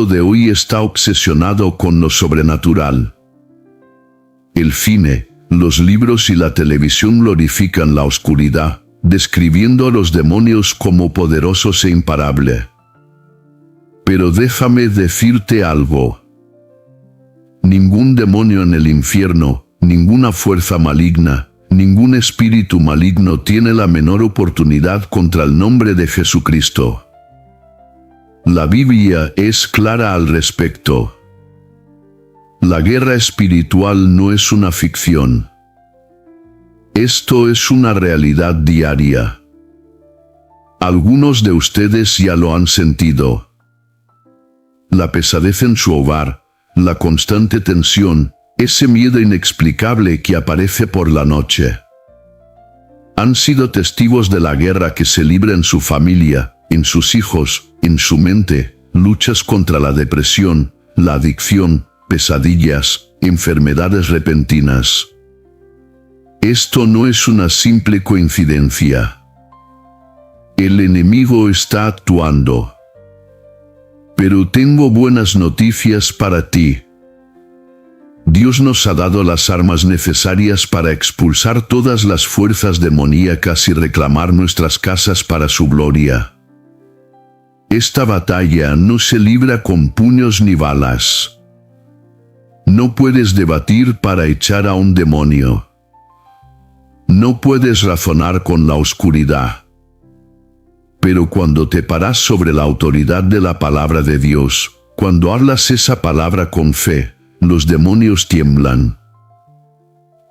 mundo de hoy está obsesionado con lo sobrenatural. El cine, los libros y la televisión glorifican la oscuridad, describiendo a los demonios como poderosos e imparables. Pero déjame decirte algo. Ningún demonio en el infierno, ninguna fuerza maligna, ningún espíritu maligno tiene la menor oportunidad contra el nombre de Jesucristo. La Biblia es clara al respecto. La guerra espiritual no es una ficción. Esto es una realidad diaria. Algunos de ustedes ya lo han sentido. La pesadez en su hogar, la constante tensión, ese miedo inexplicable que aparece por la noche. Han sido testigos de la guerra que se libra en su familia, en sus hijos, en su mente, luchas contra la depresión, la adicción, pesadillas, enfermedades repentinas. Esto no es una simple coincidencia. El enemigo está actuando. Pero tengo buenas noticias para ti. Dios nos ha dado las armas necesarias para expulsar todas las fuerzas demoníacas y reclamar nuestras casas para su gloria. Esta batalla no se libra con puños ni balas. No puedes debatir para echar a un demonio. No puedes razonar con la oscuridad. Pero cuando te paras sobre la autoridad de la palabra de Dios, cuando hablas esa palabra con fe, los demonios tiemblan.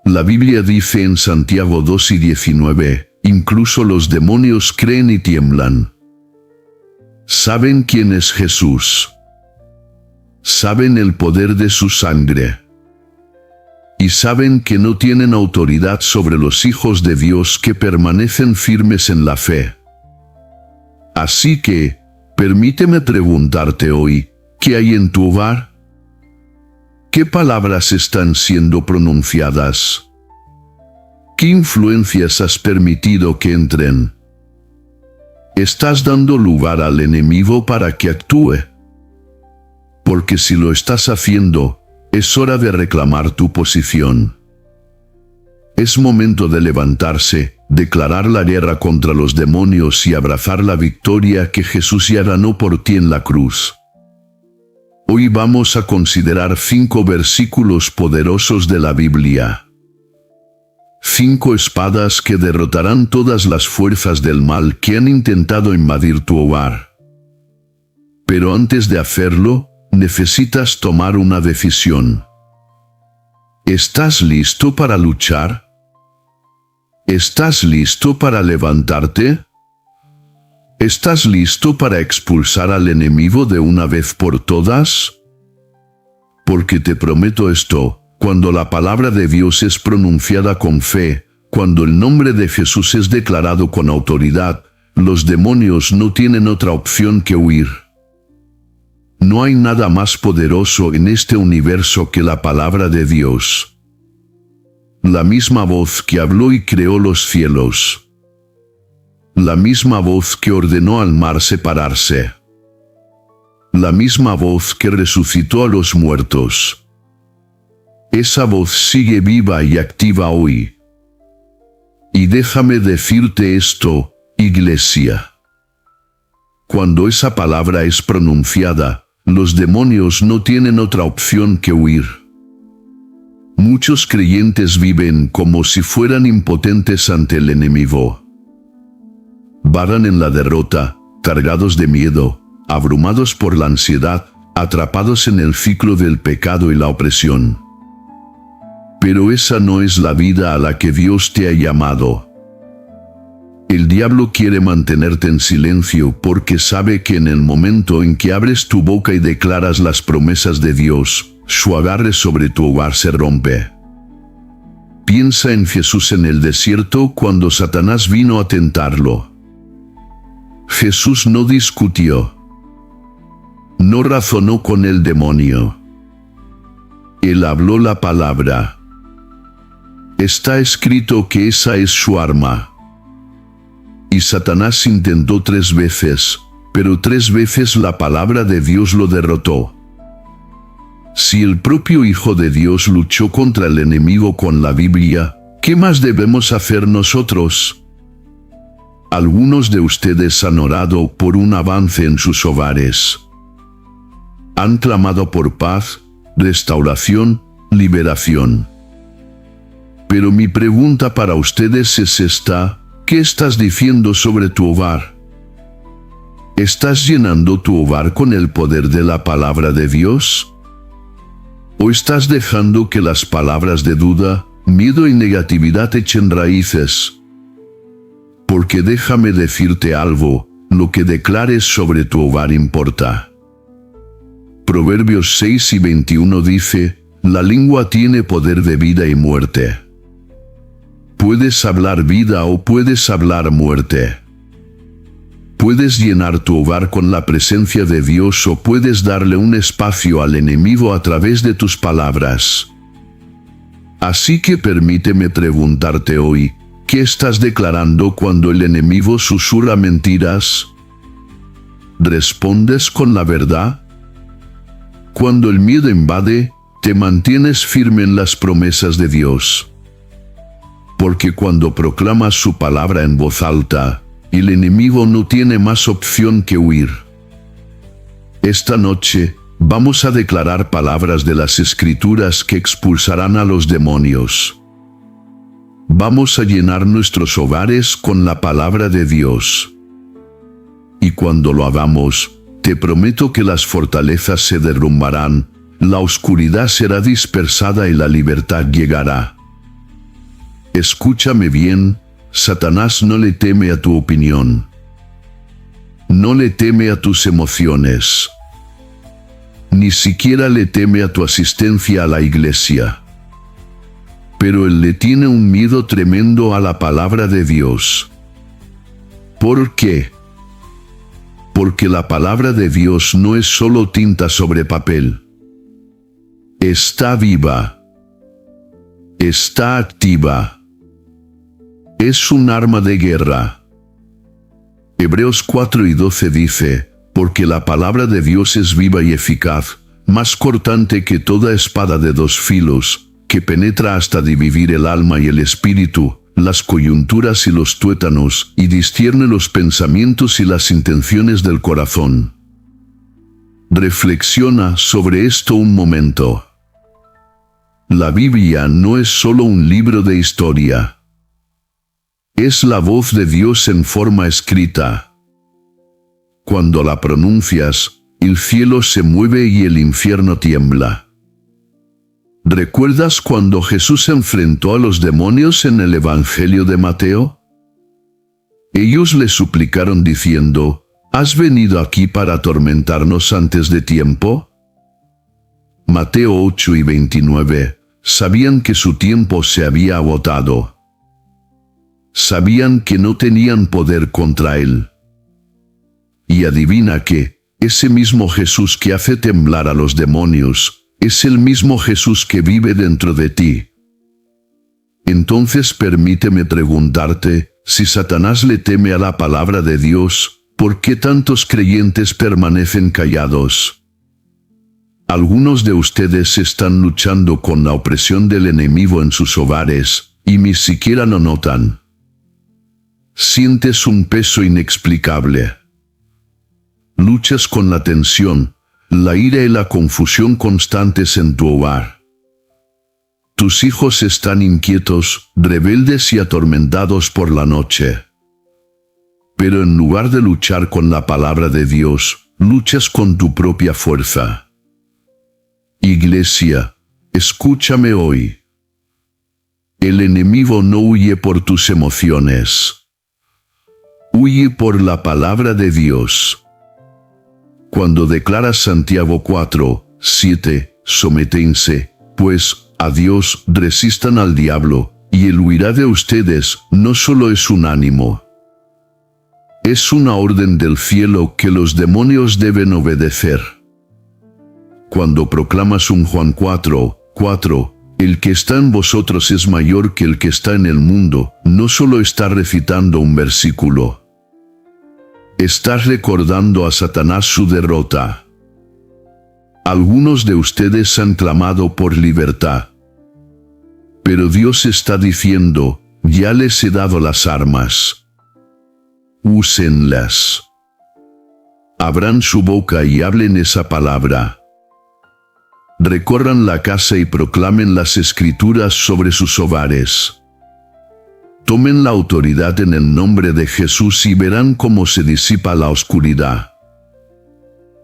La Biblia dice en Santiago 2:19, incluso los demonios creen y tiemblan. Saben quién es Jesús. Saben el poder de su sangre. Y saben que no tienen autoridad sobre los hijos de Dios que permanecen firmes en la fe. Así que, permíteme preguntarte hoy, ¿qué hay en tu hogar? ¿Qué palabras están siendo pronunciadas? ¿Qué influencias has permitido que entren? ¿Estás dando lugar al enemigo para que actúe? Porque si lo estás haciendo, es hora de reclamar tu posición. Es momento de levantarse, declarar la guerra contra los demonios y abrazar la victoria que Jesús ya ganó por ti en la cruz. Hoy vamos a considerar 5 versículos poderosos de la Biblia. 5 espadas que derrotarán todas las fuerzas del mal que han intentado invadir tu hogar. Pero antes de hacerlo, necesitas tomar una decisión. ¿Estás listo para luchar? ¿Estás listo para levantarte? ¿Estás listo para expulsar al enemigo de una vez por todas? Porque te prometo esto, cuando la palabra de Dios es pronunciada con fe, cuando el nombre de Jesús es declarado con autoridad, los demonios no tienen otra opción que huir. No hay nada más poderoso en este universo que la palabra de Dios. La misma voz que habló y creó los cielos. La misma voz que ordenó al mar separarse. La misma voz que resucitó a los muertos. Esa voz sigue viva y activa hoy. Y déjame decirte esto, iglesia. Cuando esa palabra es pronunciada, los demonios no tienen otra opción que huir. Muchos creyentes viven como si fueran impotentes ante el enemigo. Vagan en la derrota, cargados de miedo, abrumados por la ansiedad, atrapados en el ciclo del pecado y la opresión. Pero esa no es la vida a la que Dios te ha llamado. El diablo quiere mantenerte en silencio porque sabe que en el momento en que abres tu boca y declaras las promesas de Dios, su agarre sobre tu hogar se rompe. Piensa en Jesús en el desierto cuando Satanás vino a tentarlo. Jesús no discutió. No razonó con el demonio. Él habló la palabra. Está escrito que esa es su arma. Y Satanás intentó 3 veces, pero 3 veces la palabra de Dios lo derrotó. Si el propio Hijo de Dios luchó contra el enemigo con la Biblia, ¿qué más debemos hacer nosotros? Algunos de ustedes han orado por un avance en sus hogares. Han clamado por paz, restauración, liberación. Pero mi pregunta para ustedes es esta: ¿qué estás diciendo sobre tu hogar? ¿Estás llenando tu hogar con el poder de la palabra de Dios? ¿O estás dejando que las palabras de duda, miedo y negatividad echen raíces? Porque déjame decirte algo, lo que declares sobre tu hogar importa. Proverbios 6 y 21 dice: la lengua tiene poder de vida y muerte. Puedes hablar vida o puedes hablar muerte. Puedes llenar tu hogar con la presencia de Dios o puedes darle un espacio al enemigo a través de tus palabras. Así que permíteme preguntarte hoy, ¿qué estás declarando cuando el enemigo susurra mentiras? ¿Respondes con la verdad? Cuando el miedo invade, te mantienes firme en las promesas de Dios. Porque cuando proclamas su palabra en voz alta, el enemigo no tiene más opción que huir. Esta noche, vamos a declarar palabras de las Escrituras que expulsarán a los demonios. Vamos a llenar nuestros hogares con la palabra de Dios. Y cuando lo hagamos, te prometo que las fortalezas se derrumbarán, la oscuridad será dispersada y la libertad llegará. Escúchame bien, Satanás no le teme a tu opinión. No le teme a tus emociones. Ni siquiera le teme a tu asistencia a la iglesia. Pero él le tiene un miedo tremendo a la palabra de Dios. ¿Por qué? Porque la palabra de Dios no es solo tinta sobre papel. Está viva. Está activa. Es un arma de guerra. Hebreos 4 y 12 dice: porque la palabra de Dios es viva y eficaz, más cortante que toda espada de 2 filos, que penetra hasta dividir el alma y el espíritu, las coyunturas y los tuétanos, y discierne los pensamientos y las intenciones del corazón. Reflexiona sobre esto un momento. La Biblia no es solo un libro de historia. Es la voz de Dios en forma escrita. Cuando la pronuncias, el cielo se mueve y el infierno tiembla. ¿Recuerdas cuando Jesús enfrentó a los demonios en el Evangelio de Mateo? Ellos le suplicaron diciendo: ¿has venido aquí para atormentarnos antes de tiempo? Mateo 8 y 29. Sabían que su tiempo se había agotado. Sabían que no tenían poder contra él. Y adivina qué, ese mismo Jesús que hace temblar a los demonios, es el mismo Jesús que vive dentro de ti. Entonces permíteme preguntarte, si Satanás le teme a la palabra de Dios, ¿por qué tantos creyentes permanecen callados? Algunos de ustedes están luchando con la opresión del enemigo en sus hogares, y ni siquiera lo notan. Sientes un peso inexplicable. Luchas con la tensión, la ira y la confusión constantes en tu hogar. Tus hijos están inquietos, rebeldes y atormentados por la noche. Pero en lugar de luchar con la palabra de Dios, luchas con tu propia fuerza. Iglesia, escúchame hoy. El enemigo no huye por tus emociones. Huye por la palabra de Dios. Cuando declaras Santiago 4, 7, sométense, pues, a Dios, resistan al diablo, y él huirá de ustedes, no solo es un ánimo. Es una orden del cielo que los demonios deben obedecer. Cuando proclamas un Juan 4, 4, el que está en vosotros es mayor que el que está en el mundo, no solo está recitando un versículo. Estás recordando a Satanás su derrota. Algunos de ustedes han clamado por libertad. Pero Dios está diciendo, ya les he dado las armas. Úsenlas. Abran su boca y hablen esa palabra. Recorran la casa y proclamen las escrituras sobre sus hogares. Tomen la autoridad en el nombre de Jesús y verán cómo se disipa la oscuridad.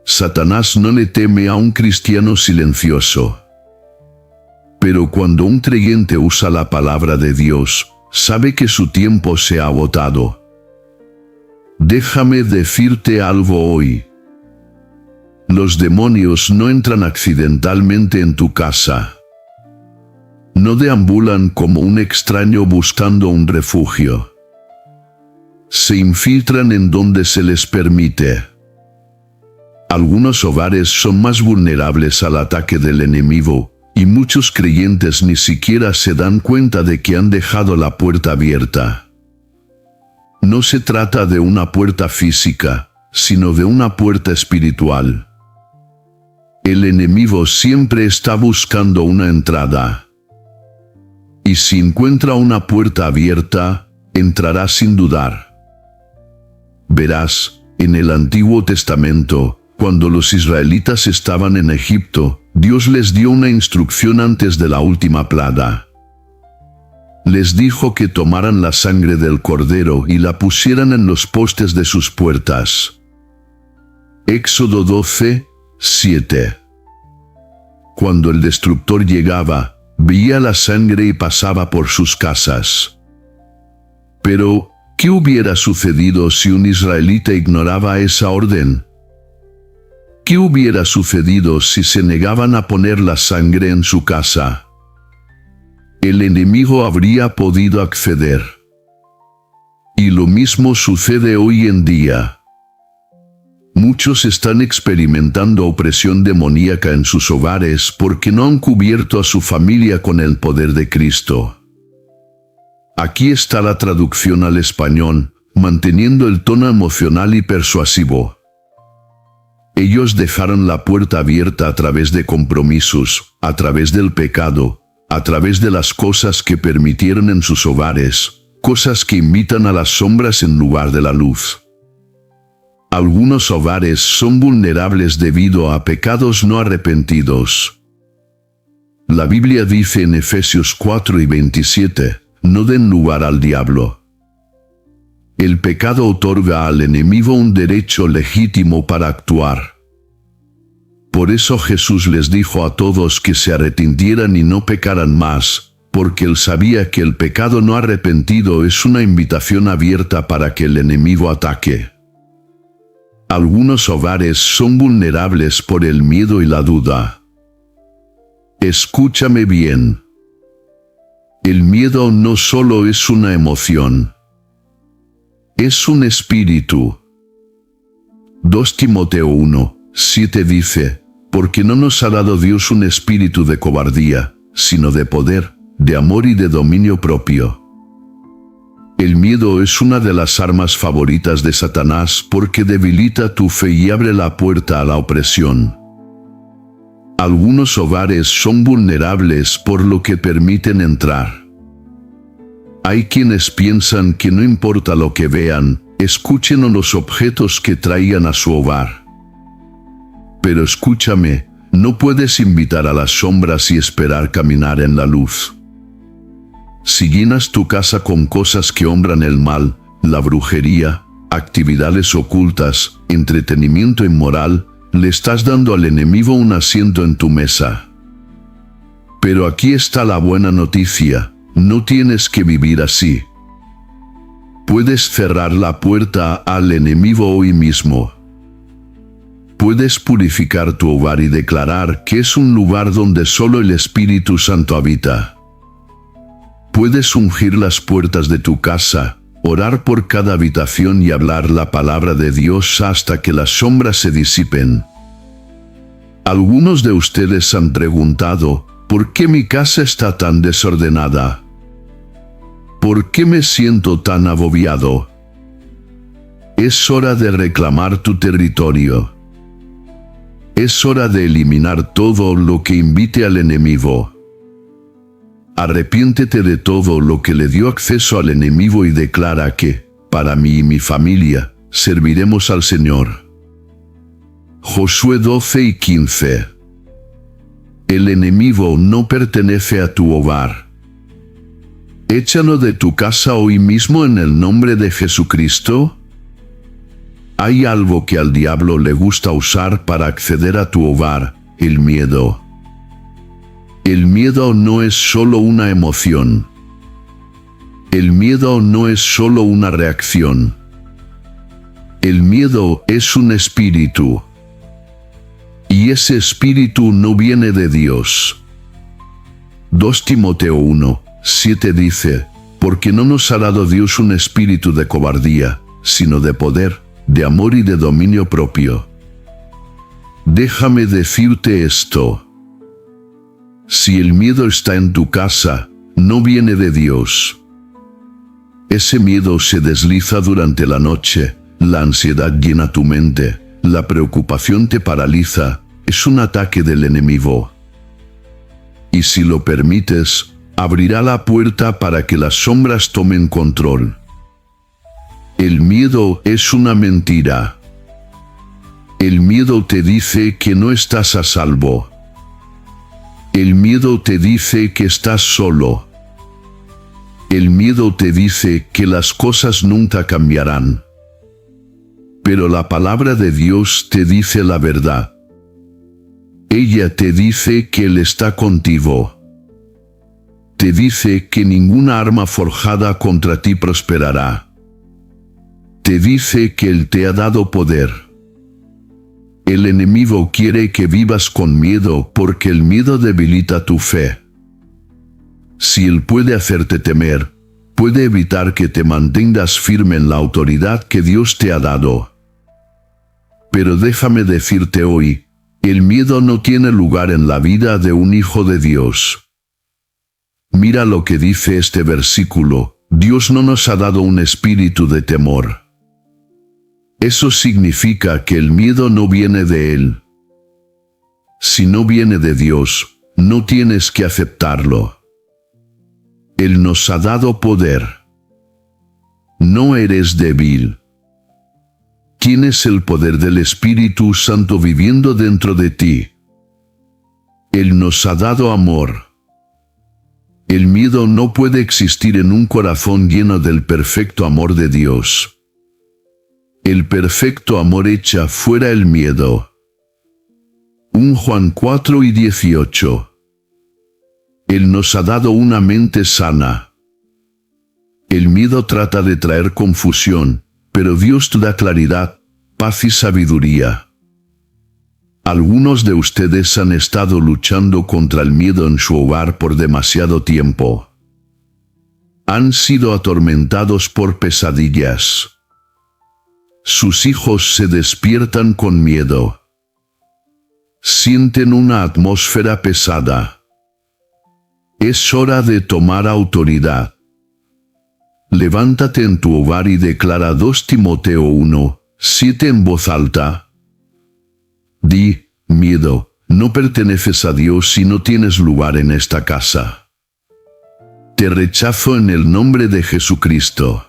Satanás no le teme a un cristiano silencioso. Pero cuando un creyente usa la palabra de Dios, sabe que su tiempo se ha agotado. Déjame decirte algo hoy. Los demonios no entran accidentalmente en tu casa. No deambulan como un extraño buscando un refugio. Se infiltran en donde se les permite. Algunos hogares son más vulnerables al ataque del enemigo, y muchos creyentes ni siquiera se dan cuenta de que han dejado la puerta abierta. No se trata de una puerta física, sino de una puerta espiritual. El enemigo siempre está buscando una entrada. Y si encuentra una puerta abierta, entrará sin dudar. Verás, en el Antiguo Testamento, cuando los israelitas estaban en Egipto, Dios les dio una instrucción antes de la última plaga. Les dijo que tomaran la sangre del cordero y la pusieran en los postes de sus puertas. Éxodo 12, 7. Cuando el destructor llegaba, veía la sangre y pasaba por sus casas. Pero, ¿qué hubiera sucedido si un israelita ignoraba esa orden? ¿Qué hubiera sucedido si se negaban a poner la sangre en su casa? El enemigo habría podido acceder. Y lo mismo sucede hoy en día. Muchos están experimentando opresión demoníaca en sus hogares porque no han cubierto a su familia con el poder de Cristo. Aquí está la traducción al español, manteniendo el tono emocional y persuasivo. Ellos dejaron la puerta abierta a través de compromisos, a través del pecado, a través de las cosas que permitieron en sus hogares, cosas que invitan a las sombras en lugar de la luz. Algunos hogares son vulnerables debido a pecados no arrepentidos. La Biblia dice en Efesios 4 y 27, no den lugar al diablo. El pecado otorga al enemigo un derecho legítimo para actuar. Por eso Jesús les dijo a todos que se arrepintieran y no pecaran más, porque él sabía que el pecado no arrepentido es una invitación abierta para que el enemigo ataque. Algunos hogares son vulnerables por el miedo y la duda. Escúchame bien. El miedo no solo es una emoción. Es un espíritu. 2 Timoteo 1, 7 dice, porque no nos ha dado Dios un espíritu de cobardía, sino de poder, de amor y de dominio propio. El miedo es una de las armas favoritas de Satanás porque debilita tu fe y abre la puerta a la opresión. Algunos hogares son vulnerables por lo que permiten entrar. Hay quienes piensan que no importa lo que vean, escuchen o los objetos que traigan a su hogar. Pero escúchame, no puedes invitar a las sombras y esperar caminar en la luz. Si llenas tu casa con cosas que honran el mal, la brujería, actividades ocultas, entretenimiento inmoral, le estás dando al enemigo un asiento en tu mesa. Pero aquí está la buena noticia. No tienes que vivir así. Puedes cerrar la puerta al enemigo hoy mismo. Puedes purificar tu hogar y declarar que es un lugar donde solo el Espíritu Santo habita. Puedes ungir las puertas de tu casa, orar por cada habitación y hablar la palabra de Dios hasta que las sombras se disipen. Algunos de ustedes han preguntado, ¿por qué mi casa está tan desordenada? ¿Por qué me siento tan agobiado? Es hora de reclamar tu territorio. Es hora de eliminar todo lo que invite al enemigo. Arrepiéntete de todo lo que le dio acceso al enemigo y declara que, para mí y mi familia, serviremos al Señor. Josué 12:15. El enemigo no pertenece a tu hogar. Échalo de tu casa hoy mismo en el nombre de Jesucristo. Hay algo que al diablo le gusta usar para acceder a tu hogar: el miedo. El miedo no es solo una emoción. El miedo no es solo una reacción. El miedo es un espíritu. Y ese espíritu no viene de Dios. 2 Timoteo 1:7 dice: porque no nos ha dado Dios un espíritu de cobardía, sino de poder, de amor y de dominio propio. Déjame decirte esto. Si el miedo está en tu casa, no viene de Dios. Ese miedo se desliza durante la noche, la ansiedad llena tu mente, la preocupación te paraliza, es un ataque del enemigo. Y si lo permites, abrirá la puerta para que las sombras tomen control. El miedo es una mentira. El miedo te dice que no estás a salvo. El miedo te dice que estás solo. El miedo te dice que las cosas nunca cambiarán. Pero la palabra de Dios te dice la verdad. Ella te dice que Él está contigo. Te dice que ninguna arma forjada contra ti prosperará. Te dice que Él te ha dado poder. El enemigo quiere que vivas con miedo porque el miedo debilita tu fe. Si Él puede hacerte temer, puede evitar que te mantengas firme en la autoridad que Dios te ha dado. Pero déjame decirte hoy, el miedo no tiene lugar en la vida de un hijo de Dios. Mira lo que dice este versículo: Dios no nos ha dado un espíritu de temor. Eso significa que el miedo no viene de Él. Si no viene de Dios, no tienes que aceptarlo. Él nos ha dado poder. No eres débil. Tienes el poder del Espíritu Santo viviendo dentro de ti. Él nos ha dado amor. El miedo no puede existir en un corazón lleno del perfecto amor de Dios. El perfecto amor echa fuera el miedo. 1 Juan 4:18. Él nos ha dado una mente sana. El miedo trata de traer confusión, pero Dios te da claridad, paz y sabiduría. Algunos de ustedes han estado luchando contra el miedo en su hogar por demasiado tiempo. Han sido atormentados por pesadillas. Sus hijos se despiertan con miedo. Sienten una atmósfera pesada. Es hora de tomar autoridad. Levántate en tu hogar y declara 2 Timoteo 1:7 en voz alta. Di: miedo, no perteneces a Dios y no tienes lugar en esta casa. Te rechazo en el nombre de Jesucristo.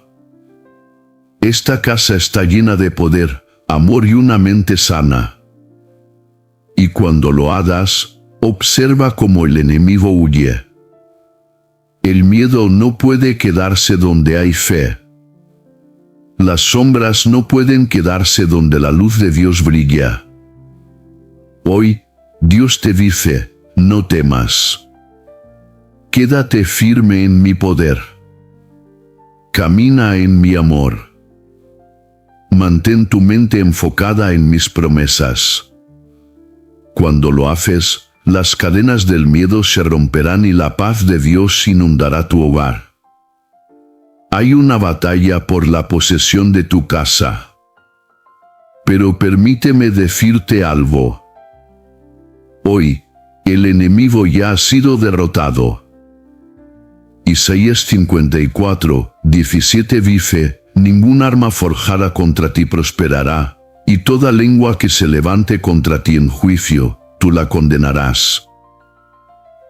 Esta casa está llena de poder, amor y una mente sana. Y cuando lo hagas, observa cómo el enemigo huye. El miedo no puede quedarse donde hay fe. Las sombras no pueden quedarse donde la luz de Dios brilla. Hoy, Dios te dice: no temas. Quédate firme en mi poder. Camina en mi amor. Mantén tu mente enfocada en mis promesas. Cuando lo haces, las cadenas del miedo se romperán y la paz de Dios inundará tu hogar. Hay una batalla por la posesión de tu casa. Pero permíteme decirte algo. Hoy, el enemigo ya ha sido derrotado. Isaías 54:17 dice: Ningún arma forjada contra ti prosperará, y toda lengua que se levante contra ti en juicio, tú la condenarás.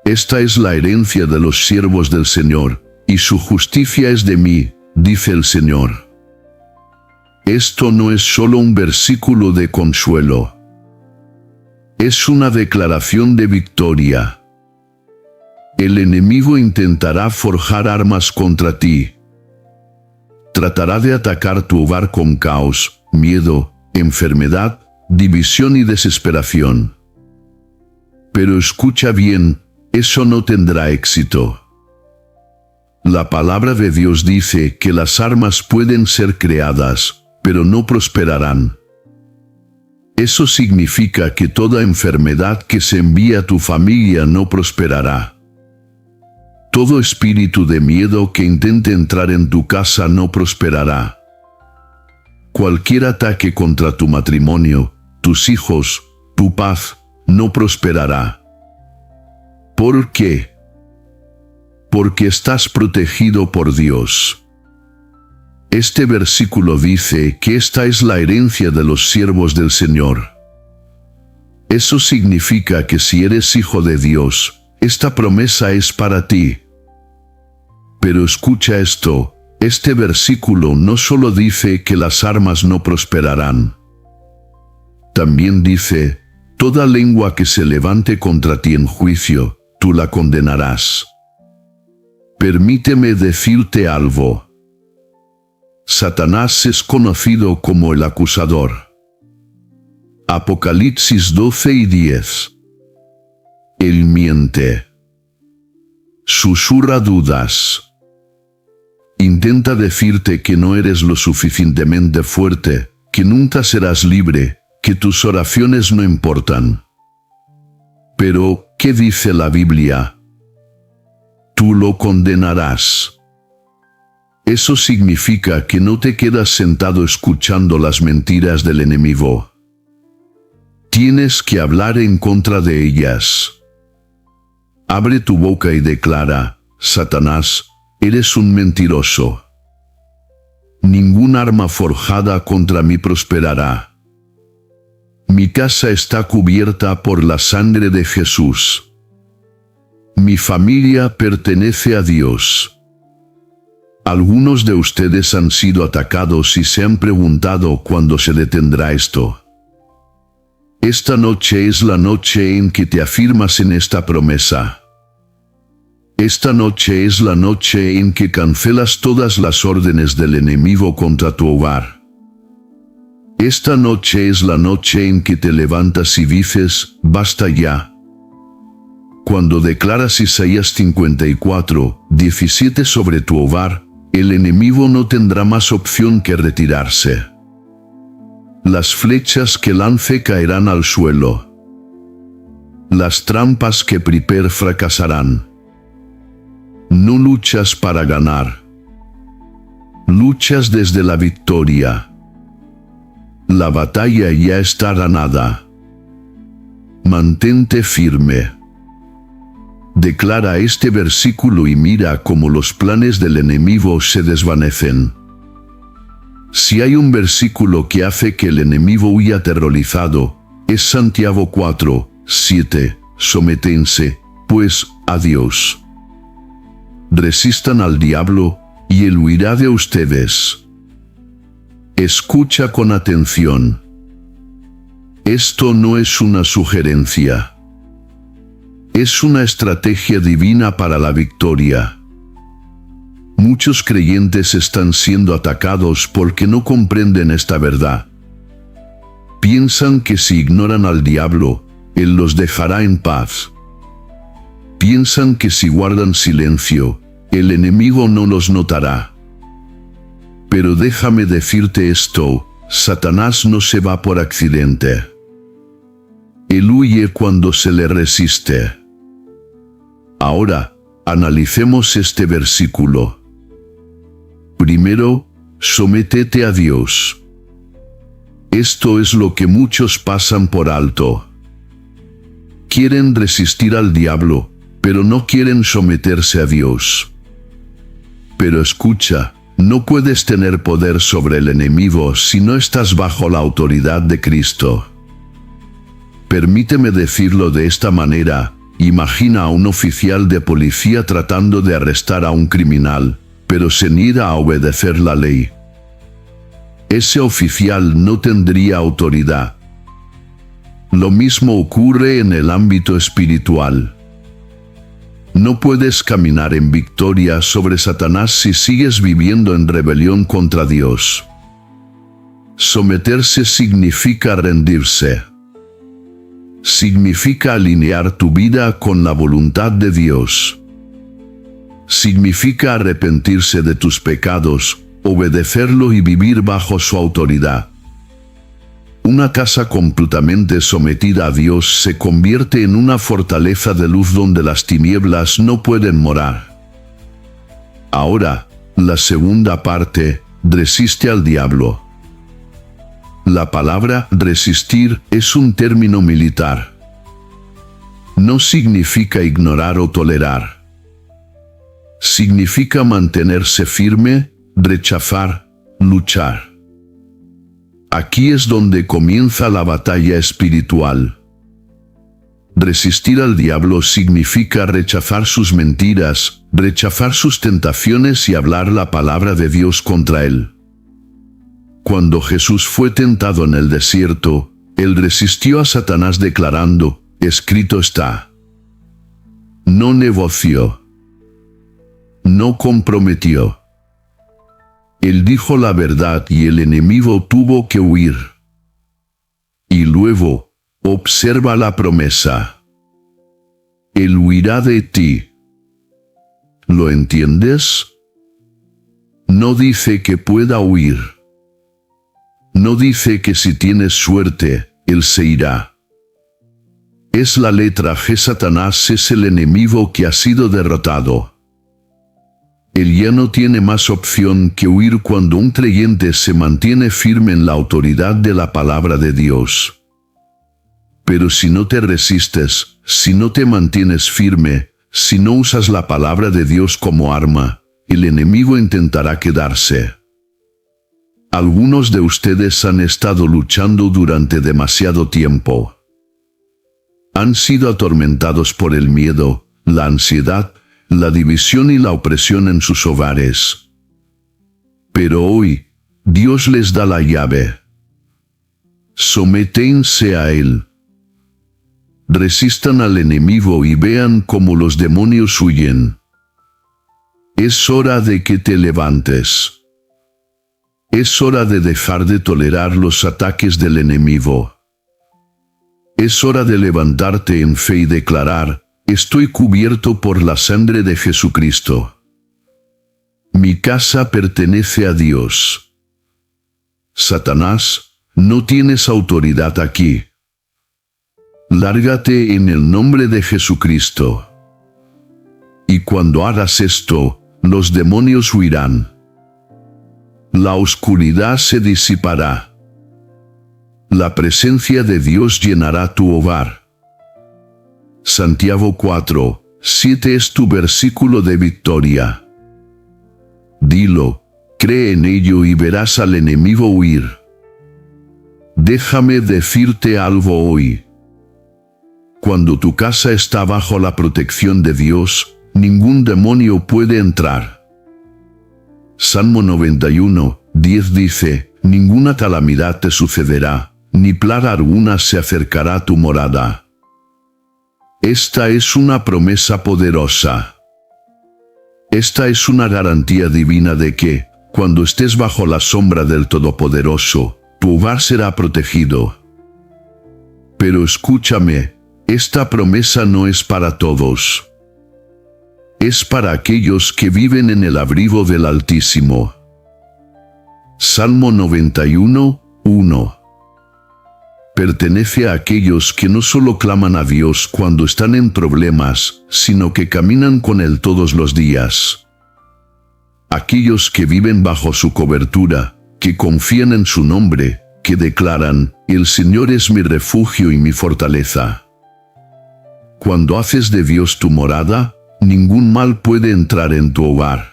Esta es la herencia de los siervos del Señor, y su justicia es de mí, dice el Señor. Esto no es solo un versículo de consuelo. Es una declaración de victoria. El enemigo intentará forjar armas contra ti. Tratará de atacar tu hogar con caos, miedo, enfermedad, división y desesperación. Pero escucha bien, eso no tendrá éxito. La palabra de Dios dice que las armas pueden ser creadas, pero no prosperarán. Eso significa que toda enfermedad que se envíe a tu familia no prosperará. Todo espíritu de miedo que intente entrar en tu casa no prosperará. Cualquier ataque contra tu matrimonio, tus hijos, tu paz, no prosperará. ¿Por qué? Porque estás protegido por Dios. Este versículo dice que esta es la herencia de los siervos del Señor. Eso significa que si eres hijo de Dios, esta promesa es para ti. Pero escucha esto, este versículo no solo dice que las armas no prosperarán. También dice, toda lengua que se levante contra ti en juicio, tú la condenarás. Permíteme decirte algo. Satanás es conocido como el acusador. Apocalipsis 12 y 10. Él miente. Susurra dudas. Intenta decirte que no eres lo suficientemente fuerte, que nunca serás libre, que tus oraciones no importan. Pero, ¿qué dice la Biblia? Tú lo condenarás. Eso significa que no te quedas sentado escuchando las mentiras del enemigo. Tienes que hablar en contra de ellas. Abre tu boca y declara, Satanás, eres un mentiroso. Ningún arma forjada contra mí prosperará. Mi casa está cubierta por la sangre de Jesús. Mi familia pertenece a Dios. Algunos de ustedes han sido atacados y se han preguntado cuándo se detendrá esto. Esta noche es la noche en que te afirmas en esta promesa. Esta noche es la noche en que cancelas todas las órdenes del enemigo contra tu hogar. Esta noche es la noche en que te levantas y dices, basta ya. Cuando declaras Isaías 54, 17 sobre tu hogar, el enemigo no tendrá más opción que retirarse. Las flechas que lance caerán al suelo. Las trampas que prepare fracasarán. No luchas para ganar. Luchas desde la victoria. La batalla ya está ganada. Mantente firme. Declara este versículo y mira cómo los planes del enemigo se desvanecen. Si hay un versículo que hace que el enemigo huya aterrorizado, es Santiago 4, 7, sométense, pues, a Dios. Resistan al diablo, y él huirá de ustedes. Escucha con atención. Esto no es una sugerencia. Es una estrategia divina para la victoria. Muchos creyentes están siendo atacados porque no comprenden esta verdad. Piensan que si ignoran al diablo, él los dejará en paz. Piensan que si guardan silencio, el enemigo no los notará. Pero déjame decirte esto, Satanás no se va por accidente. Él huye cuando se le resiste. Ahora, analicemos este versículo. Primero, sométete a Dios. Esto es lo que muchos pasan por alto. Quieren resistir al diablo, pero no quieren someterse a Dios. Pero escucha, No puedes tener poder sobre el enemigo si no estás bajo la autoridad de Cristo. Permíteme decirlo de esta manera. Imagina a un oficial de policía tratando de arrestar a un criminal, pero se niega a obedecer la ley. Ese oficial no tendría autoridad. Lo mismo ocurre en el ámbito espiritual. No puedes caminar en victoria sobre Satanás si sigues viviendo en rebelión contra Dios. Someterse significa rendirse. Significa alinear tu vida con la voluntad de Dios. Significa arrepentirse de tus pecados, obedecerlo y vivir bajo su autoridad. Una casa completamente sometida a Dios se convierte en una fortaleza de luz donde las tinieblas no pueden morar. Ahora, la segunda parte, resiste al diablo. La palabra resistir es un término militar. No significa ignorar o tolerar. Significa mantenerse firme, rechazar, luchar. Aquí es donde comienza la batalla espiritual. Resistir al diablo significa rechazar sus mentiras, rechazar sus tentaciones y hablar la palabra de Dios contra él. Cuando Jesús fue tentado en el desierto, él resistió a Satanás declarando, escrito está. No negoció. No comprometió. Él dijo la verdad y el enemigo tuvo que huir. Y luego, observa la promesa. Él huirá de ti. ¿Lo entiendes? No dice que pueda huir. No dice que si tienes suerte, él se irá. Es la letra G. Satanás es el enemigo que ha sido derrotado. Él ya no tiene más opción que huir cuando un creyente se mantiene firme en la autoridad de la palabra de Dios. Pero si no te resistes, si no te mantienes firme, si no usas la palabra de Dios como arma, el enemigo intentará quedarse. Algunos de ustedes han estado luchando durante demasiado tiempo. Han sido atormentados por el miedo, la ansiedad, la división y la opresión en sus hogares. Pero hoy, Dios les da la llave. Sométense a Él. Resistan al enemigo y vean cómo los demonios huyen. Es hora de que te levantes. Es hora de dejar de tolerar los ataques del enemigo. Es hora de levantarte en fe y declarar, estoy cubierto por la sangre de Jesucristo. Mi casa pertenece a Dios. Satanás, no tienes autoridad aquí. Lárgate en el nombre de Jesucristo. Y cuando hagas esto, los demonios huirán. La oscuridad se disipará. La presencia de Dios llenará tu hogar. Santiago 4:7 es tu versículo de victoria. Dilo, cree en ello y verás al enemigo huir. Déjame decirte algo hoy. Cuando tu casa está bajo la protección de Dios, ningún demonio puede entrar. Salmo 91:10 dice, ninguna calamidad te sucederá, ni plaga alguna se acercará a tu morada. Esta es una promesa poderosa. Esta es una garantía divina de que, cuando estés bajo la sombra del Todopoderoso, tu hogar será protegido. Pero escúchame, esta promesa no es para todos. Es para aquellos que viven en el abrigo del Altísimo. Salmo 91:1. Pertenece a aquellos que no solo claman a Dios cuando están en problemas, sino que caminan con Él todos los días. Aquellos que viven bajo su cobertura, que confían en su nombre, que declaran, el Señor es mi refugio y mi fortaleza. Cuando haces de Dios tu morada, ningún mal puede entrar en tu hogar.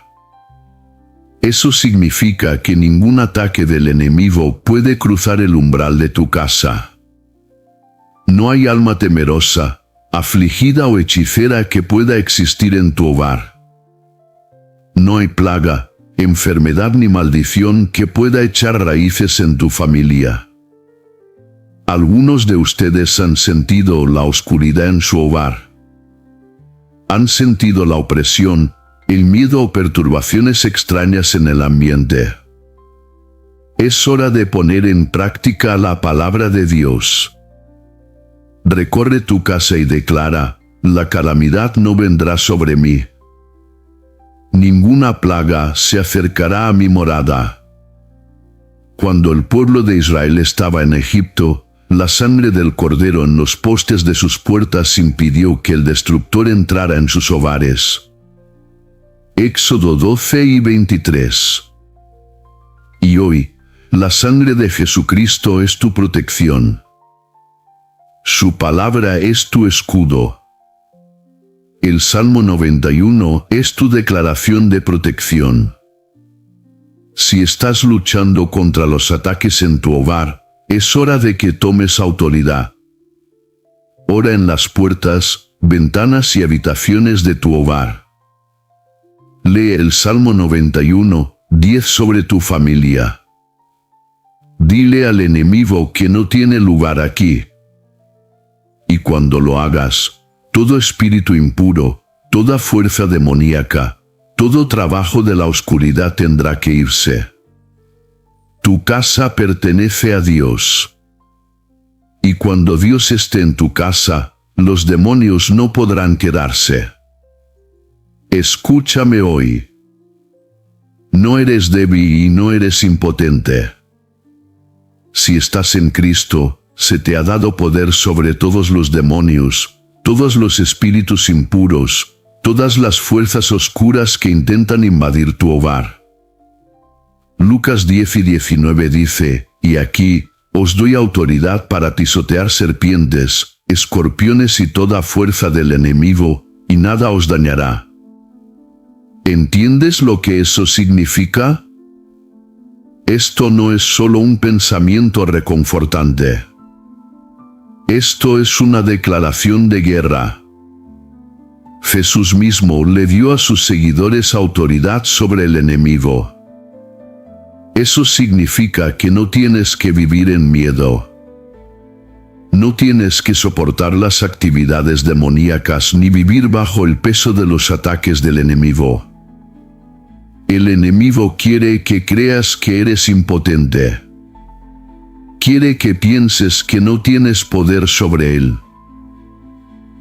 Eso significa que ningún ataque del enemigo puede cruzar el umbral de tu casa. No hay alma temerosa, afligida o hechicera que pueda existir en tu hogar. No hay plaga, enfermedad ni maldición que pueda echar raíces en tu familia. Algunos de ustedes han sentido la oscuridad en su hogar. Han sentido la opresión, el miedo o perturbaciones extrañas en el ambiente. Es hora de poner en práctica la palabra de Dios. Recorre tu casa y declara: la calamidad no vendrá sobre mí. Ninguna plaga se acercará a mi morada. Cuando el pueblo de Israel estaba en Egipto, la sangre del cordero en los postes de sus puertas impidió que el destructor entrara en sus hogares. Éxodo 12 y 23. Y hoy, la sangre de Jesucristo es tu protección. Su palabra es tu escudo. El Salmo 91 es tu declaración de protección. Si estás luchando contra los ataques en tu hogar, es hora de que tomes autoridad. Ora en las puertas, ventanas y habitaciones de tu hogar. Lee el Salmo 91, 10 sobre tu familia. Dile al enemigo que no tiene lugar aquí. Y cuando lo hagas, todo espíritu impuro, toda fuerza demoníaca, todo trabajo de la oscuridad tendrá que irse. Tu casa pertenece a Dios. Y cuando Dios esté en tu casa, los demonios no podrán quedarse. Escúchame hoy. No eres débil y no eres impotente. Si estás en Cristo, se te ha dado poder sobre todos los demonios, todos los espíritus impuros, todas las fuerzas oscuras que intentan invadir tu hogar. Lucas 10 y 19 dice: y aquí, os doy autoridad para pisotear serpientes, escorpiones y toda fuerza del enemigo, y nada os dañará. ¿Entiendes lo que eso significa? Esto no es solo un pensamiento reconfortante. Esto es una declaración de guerra. Jesús mismo le dio a sus seguidores autoridad sobre el enemigo. Eso significa que no tienes que vivir en miedo. No tienes que soportar las actividades demoníacas ni vivir bajo el peso de los ataques del enemigo. El enemigo quiere que creas que eres impotente. Quiere que pienses que no tienes poder sobre él.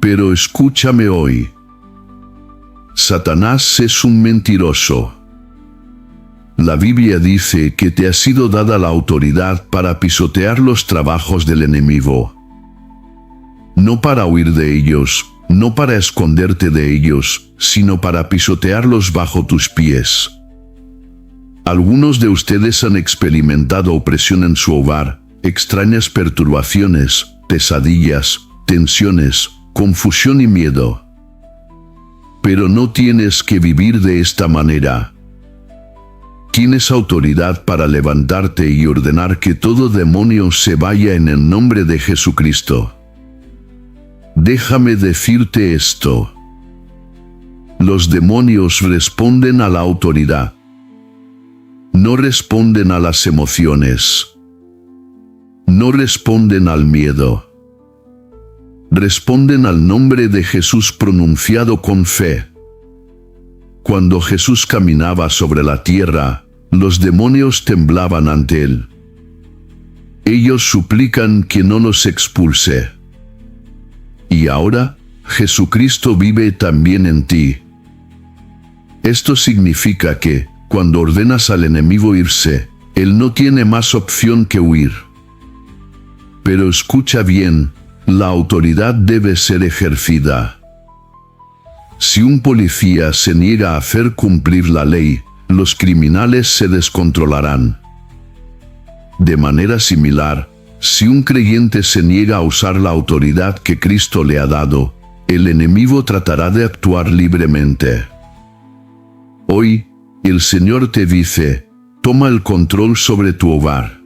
Pero escúchame hoy. Satanás es un mentiroso. La Biblia dice que te ha sido dada la autoridad para pisotear los trabajos del enemigo. No para huir de ellos, no para esconderte de ellos, sino para pisotearlos bajo tus pies. Algunos de ustedes han experimentado opresión en su hogar, extrañas perturbaciones, pesadillas, tensiones, confusión y miedo. Pero no tienes que vivir de esta manera. Tienes autoridad para levantarte y ordenar que todo demonio se vaya en el nombre de Jesucristo. Déjame decirte esto. Los demonios responden a la autoridad. No responden a las emociones. No responden al miedo. Responden al nombre de Jesús pronunciado con fe. Cuando Jesús caminaba sobre la tierra, los demonios temblaban ante él. Ellos suplican que no los expulse. Y ahora, Jesucristo vive también en ti. Esto significa que, cuando ordenas al enemigo irse, él no tiene más opción que huir. Pero escucha bien, la autoridad debe ser ejercida. Si un policía se niega a hacer cumplir la ley, los criminales se descontrolarán. De manera similar, si un creyente se niega a usar la autoridad que Cristo le ha dado, el enemigo tratará de actuar libremente. Hoy, El Señor te dice, toma el control sobre tu hogar.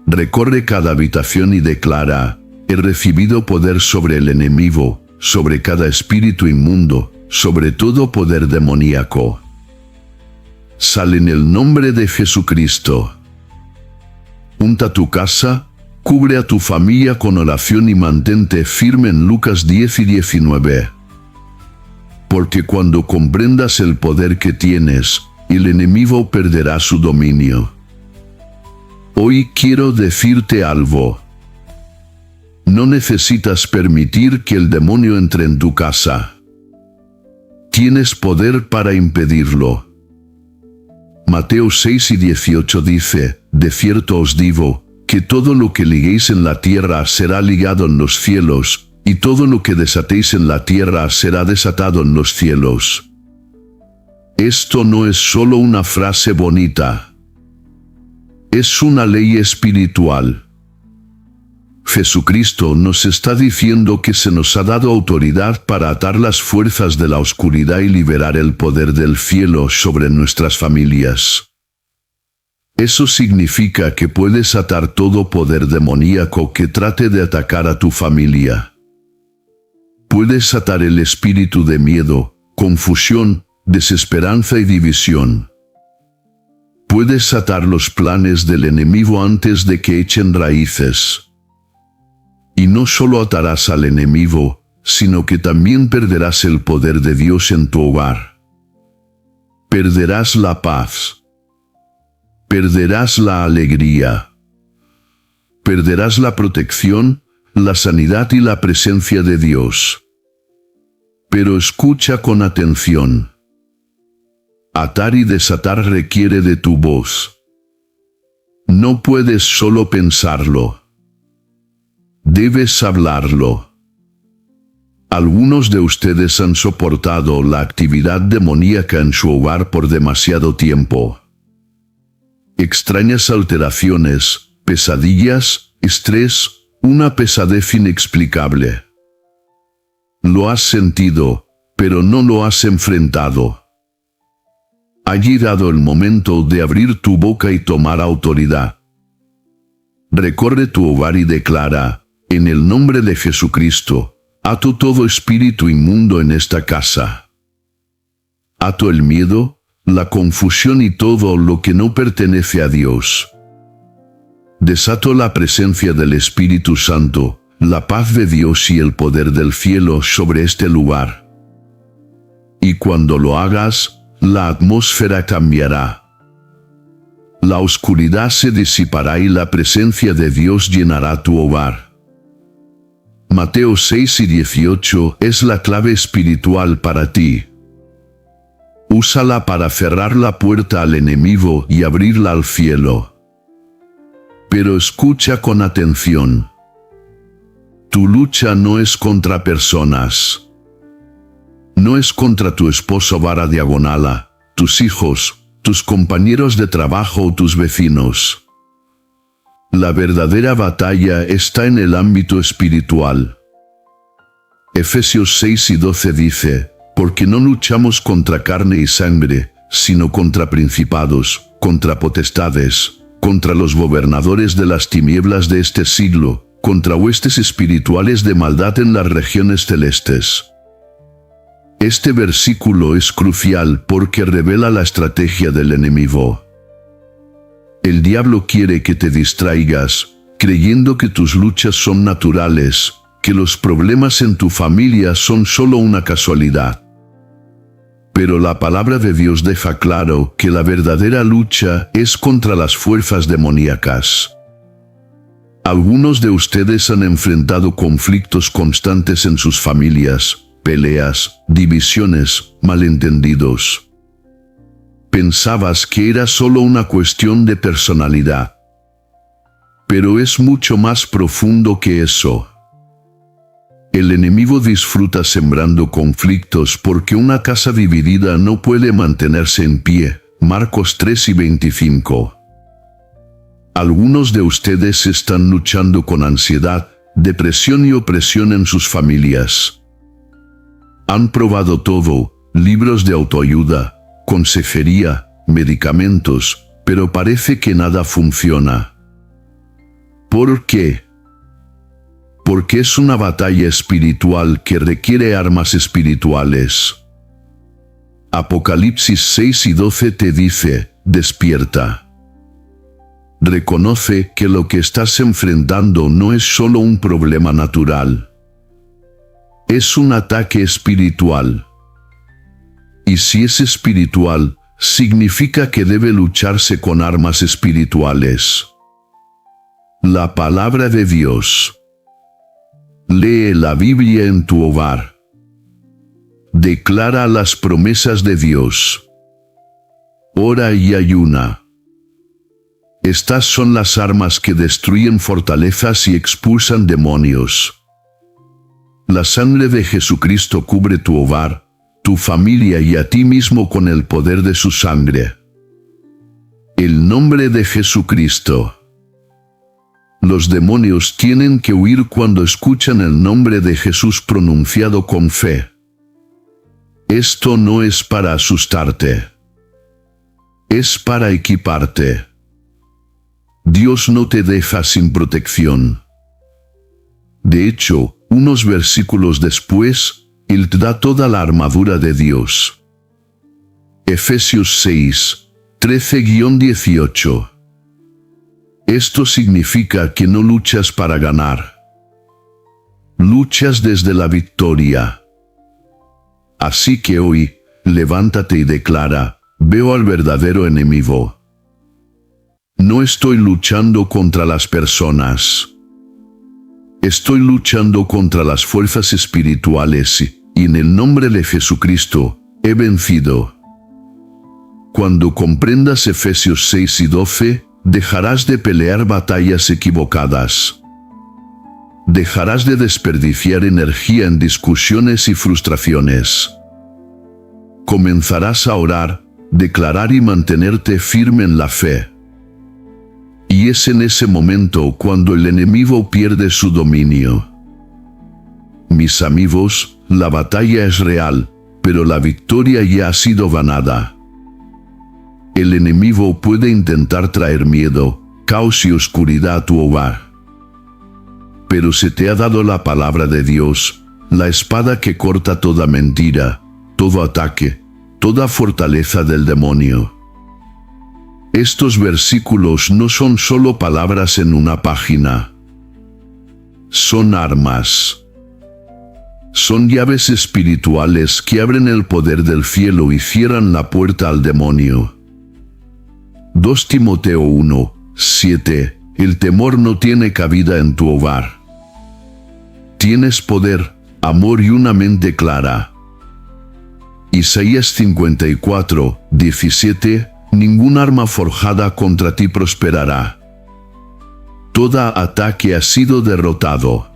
Recorre cada habitación y declara, he recibido poder sobre el enemigo, sobre cada espíritu inmundo, sobre todo poder demoníaco. Sal en el nombre de Jesucristo. Unta tu casa, cubre a tu familia con oración y mantente firme en Lucas 10 y 19. Porque cuando comprendas el poder que tienes, el enemigo perderá su dominio. Hoy quiero decirte algo. No necesitas permitir que el demonio entre en tu casa. Tienes poder para impedirlo. Mateo 6 y 18 dice, de cierto os digo, que todo lo que liguéis en la tierra será ligado en los cielos, y todo lo que desatéis en la tierra será desatado en los cielos. Esto no es solo una frase bonita. Es una ley espiritual. Jesucristo nos está diciendo que se nos ha dado autoridad para atar las fuerzas de la oscuridad y liberar el poder del cielo sobre nuestras familias. Eso significa que puedes atar todo poder demoníaco que trate de atacar a tu familia. Puedes atar el espíritu de miedo, confusión, desesperanza y división. Puedes atar los planes del enemigo antes de que echen raíces. Y no solo atarás al enemigo, sino que también perderás el poder de Dios en tu hogar. Perderás la paz. Perderás la alegría. Perderás la protección, la sanidad y la presencia de Dios. Pero escucha con atención. Atar y desatar requiere de tu voz. No puedes solo pensarlo. Debes hablarlo. Algunos de ustedes han soportado la actividad demoníaca en su hogar por demasiado tiempo. Extrañas alteraciones, pesadillas, estrés, una pesadez inexplicable. Lo has sentido, pero no lo has enfrentado. Ha llegado el momento de abrir tu boca y tomar autoridad. Recorre tu hogar y declara, en el nombre de Jesucristo, ato todo espíritu inmundo en esta casa. Ato el miedo, la confusión y todo lo que no pertenece a Dios. Desato la presencia del Espíritu Santo, la paz de Dios y el poder del cielo sobre este lugar. Y cuando lo hagas, la atmósfera cambiará. La oscuridad se disipará y la presencia de Dios llenará tu hogar. Mateo 6 y 18 es la clave espiritual para ti. Úsala para cerrar la puerta al enemigo y abrirla al cielo. Pero escucha con atención. Tu lucha no es contra personas. No es contra tu esposo vara diagonala, tus hijos, tus compañeros de trabajo o tus vecinos. La verdadera batalla está en el ámbito espiritual. Efesios 6 y 12 dice, porque no luchamos contra carne y sangre, sino contra principados, contra potestades, contra los gobernadores de las tinieblas de este siglo, contra huestes espirituales de maldad en las regiones celestes. Este versículo es crucial porque revela la estrategia del enemigo. El diablo quiere que te distraigas, creyendo que tus luchas son naturales, que los problemas en tu familia son solo una casualidad. Pero la palabra de Dios deja claro que la verdadera lucha es contra las fuerzas demoníacas. Algunos de ustedes han enfrentado conflictos constantes en sus familias, peleas, divisiones, malentendidos. Pensabas que era solo una cuestión de personalidad. Pero es mucho más profundo que eso. El enemigo disfruta sembrando conflictos porque una casa dividida no puede mantenerse en pie. Marcos 3 y 25. Algunos de ustedes están luchando con ansiedad, depresión y opresión en sus familias. Han probado todo, libros de autoayuda, consejería, medicamentos, pero parece que nada funciona. ¿Por qué? Porque es una batalla espiritual que requiere armas espirituales. Apocalipsis 6 y 12 te dice, despierta. Reconoce que lo que estás enfrentando no es solo un problema natural. Es un ataque espiritual. Y si es espiritual, significa que debe lucharse con armas espirituales. La palabra de Dios. Lee la Biblia en tu hogar. Declara las promesas de Dios. Ora y ayuna. Estas son las armas que destruyen fortalezas y expulsan demonios. La sangre de Jesucristo cubre tu hogar, tu familia y a ti mismo con el poder de su sangre. El nombre de Jesucristo. Los demonios tienen que huir cuando escuchan el nombre de Jesús pronunciado con fe. Esto no es para asustarte. Es para equiparte. Dios no te deja sin protección. De hecho, unos versículos después, Él te da toda la armadura de Dios. Efesios 6, 13-18. Esto significa que no luchas para ganar. Luchas desde la victoria. Así que hoy, levántate y declara, veo al verdadero enemigo. No estoy luchando contra las personas. Estoy luchando contra las fuerzas espirituales y en el nombre de Jesucristo, he vencido. Cuando comprendas Efesios 6 y 12, dejarás de pelear batallas equivocadas. Dejarás de desperdiciar energía en discusiones y frustraciones. Comenzarás a orar, declarar y mantenerte firme en la fe. Y es en ese momento cuando el enemigo pierde su dominio. Mis amigos, la batalla es real, pero la victoria ya ha sido ganada. El enemigo puede intentar traer miedo, caos y oscuridad a tu hogar. Pero se te ha dado la palabra de Dios, la espada que corta toda mentira, todo ataque, toda fortaleza del demonio. Estos versículos no son solo palabras en una página. Son armas. Son llaves espirituales que abren el poder del cielo y cierran la puerta al demonio. 2 Timoteo 1, 7. El temor no tiene cabida en tu hogar. Tienes poder, amor y una mente clara. Isaías 54, 17. Ningún arma forjada contra ti prosperará. Todo ataque ha sido derrotado.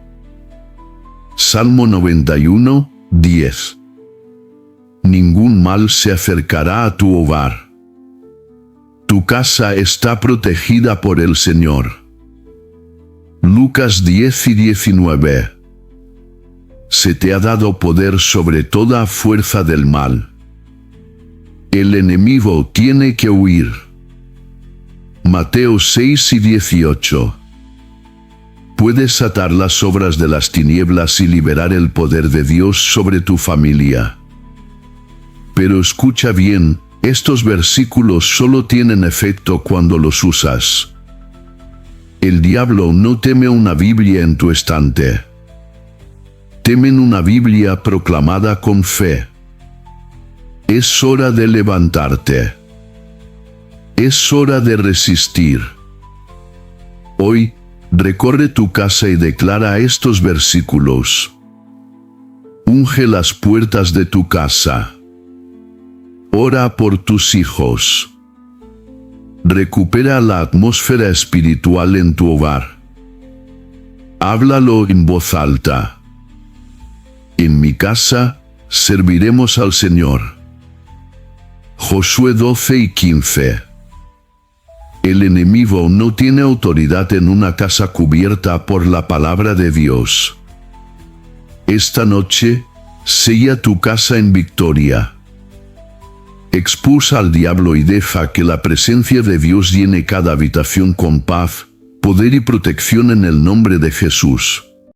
Salmo 91, 10. Ningún mal se acercará a tu hogar. Tu casa está protegida por el Señor. Lucas 10 y 19. Se te ha dado poder sobre toda fuerza del mal. El enemigo tiene que huir. Mateo 6 y 18. Puedes atar las obras de las tinieblas y liberar el poder de Dios sobre tu familia. Pero escucha bien, estos versículos solo tienen efecto cuando los usas. El diablo no teme una Biblia en tu estante. Temen una Biblia proclamada con fe. Es hora de levantarte. Es hora de resistir. Hoy, recorre tu casa y declara estos versículos. Unge las puertas de tu casa. Ora por tus hijos. Recupera la atmósfera espiritual en tu hogar. Háblalo en voz alta. En mi casa, serviremos al Señor. Josué 12 y 15. El enemigo no tiene autoridad en una casa cubierta por la palabra de Dios. Esta noche, sella tu casa en victoria. Expulsa al diablo y deja que la presencia de Dios llene cada habitación con paz, poder y protección en el nombre de Jesús.